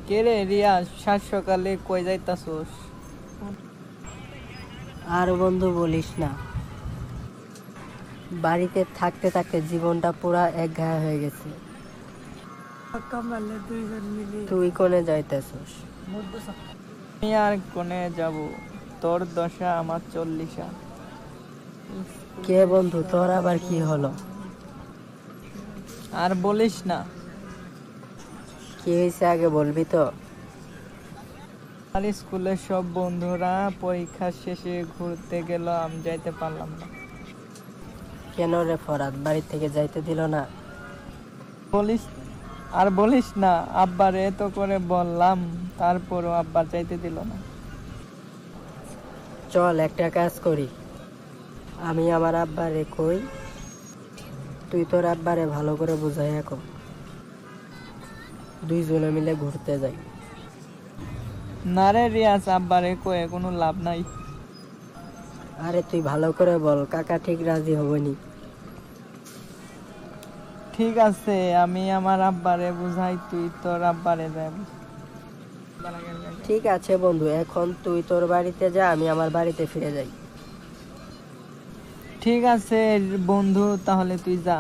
কে রে রিয়া, সাত সকালে কই যাইতাছোস? আর বন্ধু বলিস না, বাড়িতে থাকতে থাকতে জীবনটা পুরা একঘেয়ে হয়ে গেছে। তুই কোনে যাইতেছস? আমি আর কোনে যাব, তোর দশা আমার চল্লিশা। কে বন্ধু, তোর আবার কি হলো? আর বলিস না, কি হয়েছে আগে বলবি তো? আর স্কুলের সব বন্ধুরা পরীক্ষা শেষে ঘুরতে গেল, আমি যাইতে পারলাম না। কেন রে ফরাদ, বাড়ি থেকে যাইতে দিল না? বলিস আর বলিস না, আব্বারে এত করে বললাম, তারপরও আব্বা যাইতে দিল না। চল একটা কাজ করি, আমি আমার আব্বারে কই, তুই তোর আব্বারে ভালো করে বুঝাইয়া কর, দুইজনে মিলে ঘুরতে যাই। না রে রিয়াজ, আব্বারে কয়ে কোনো লাভ নাই। আরে তুই ভালো করে বল, কাকা ঠিক রাজি হবনি। ঠিক আছে, আমি আমার আব্বারে বুঝাই, তুই তোর আব্বারে যাই। ঠিক আছে বন্ধু, এখন তুই তোর বাড়িতে যা, আমি আমার বাড়িতে ফিরে যাই। ঠিক আছে বন্ধু, তাহলে তুই যা।